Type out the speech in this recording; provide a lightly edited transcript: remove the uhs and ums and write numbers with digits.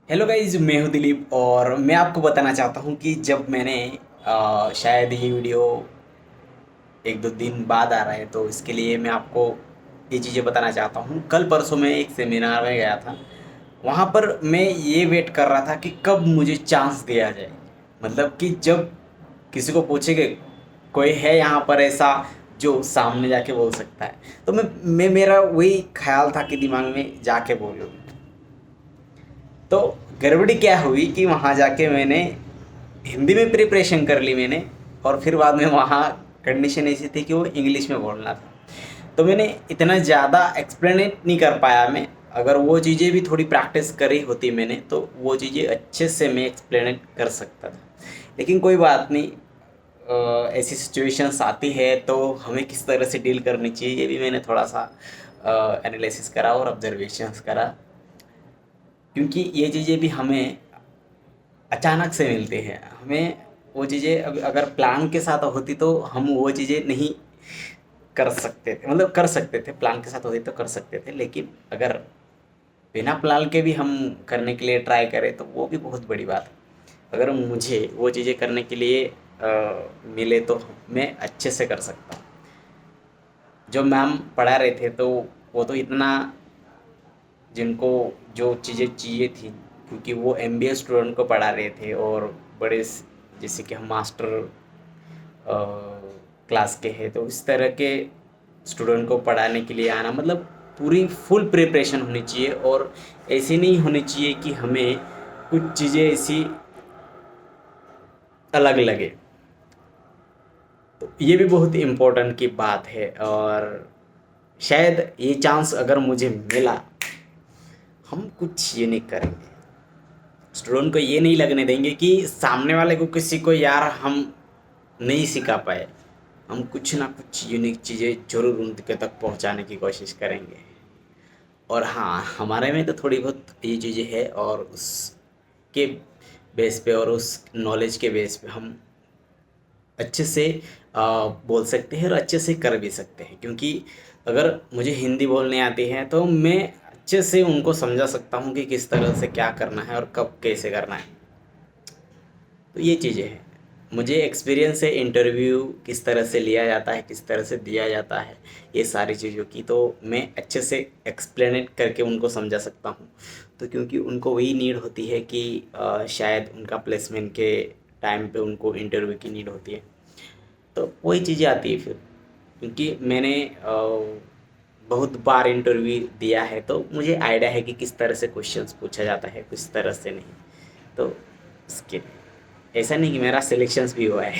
Hello guys, मैं हूँ दिलीप और मैं आपको बताना चाहता हूँ कि जब मैंने शायद ये वीडियो एक दो दिन बाद आ रहा है तो इसके लिए मैं आपको ये चीज़ें बताना चाहता हूँ। कल परसों मैं एक सेमिनार में गया था। वहाँ पर मैं ये वेट कर रहा था कि कब मुझे चांस दिया जाए। मतलब कि जब किसी को पूछे कि कोई है यहाँ पर ऐसा जो सामने जाके बोल सकता है, तो मैं मेरा वही ख्याल था कि दिमाग में जाके बोलूँ। तो गड़बड़ी क्या हुई कि वहाँ जाके मैंने हिंदी में प्रिपरेशन कर ली मैंने, और फिर बाद में वहाँ कंडीशन ऐसी थी कि वो इंग्लिश में बोलना था। तो मैंने इतना ज़्यादा एक्सप्लेनेट नहीं कर पाया मैं। अगर वो चीज़ें भी थोड़ी प्रैक्टिस करी होती मैंने तो वो चीज़ें अच्छे से मैं एक्सप्लेनेट कर सकता था। लेकिन कोई बात नहीं, ऐसी सिचुएशंस आती है तो हमें किस तरह से डील करनी चाहिए ये भी मैंने थोड़ा सा एनालिसिस करा और ऑब्जर्वेशंस करा। क्योंकि ये चीज़ें भी हमें अचानक से मिलती हैं। हमें वो चीज़ें अब अगर प्लान के साथ होती तो हम वो चीज़ें नहीं कर सकते थे। मतलब कर सकते थे, प्लान के साथ होती तो कर सकते थे, लेकिन अगर बिना प्लान के भी हम करने के लिए ट्राई करें तो वो भी बहुत बड़ी बात है। अगर मुझे वो चीज़ें करने के लिए मिले तो मैं अच्छे से कर सकता हूँ। जो मैम पढ़ा रहे थे तो वो तो इतना, जिनको जो चीज़ें चाहिए थी, क्योंकि वो एमबीए स्टूडेंट को पढ़ा रहे थे और बड़े जैसे कि हम मास्टर क्लास के हैं, तो इस तरह के स्टूडेंट को पढ़ाने के लिए आना मतलब पूरी फुल प्रिपरेशन होनी चाहिए। और ऐसी नहीं होनी चाहिए कि हमें कुछ चीज़ें ऐसी अलग लगे। तो ये भी बहुत इम्पोर्टेंट की बात है। और शायद ये चांस अगर मुझे मिला, हम कुछ यूनिक करेंगे। स्टूडेंट को ये नहीं लगने देंगे कि सामने वाले को, किसी को, यार हम नहीं सिखा पाए। हम कुछ ना कुछ यूनिक चीज़ें ज़रूर उनके तक पहुंचाने की कोशिश करेंगे। और हाँ, हमारे में तो थोड़ी बहुत ये चीज़ें है, और उसके बेस पे और उस नॉलेज के बेस पे हम अच्छे से बोल सकते हैं और अच्छे से कर भी सकते हैं। क्योंकि अगर मुझे हिंदी बोलने आती है तो मैं अच्छे से उनको समझा सकता हूँ कि किस तरह से क्या करना है और कब कैसे करना है। तो ये चीज़ें हैं। मुझे एक्सपीरियंस है इंटरव्यू किस तरह से लिया जाता है, किस तरह से दिया जाता है, ये सारी चीज़ों की तो मैं अच्छे से एक्सप्लेनेट करके उनको समझा सकता हूँ। तो क्योंकि उनको वही नीड होती है कि शायद उनका प्लेसमेंट के टाइम पे उनको इंटरव्यू की नीड होती है। तो वही चीज़ें आती है फिर। क्योंकि मैंने बहुत बार इंटरव्यू दिया है तो मुझे आइडिया है कि किस तरह से क्वेश्चंस पूछा जाता है, किस तरह से नहीं। तो इसके ऐसा नहीं कि मेरा सिलेक्शंस भी हुआ है।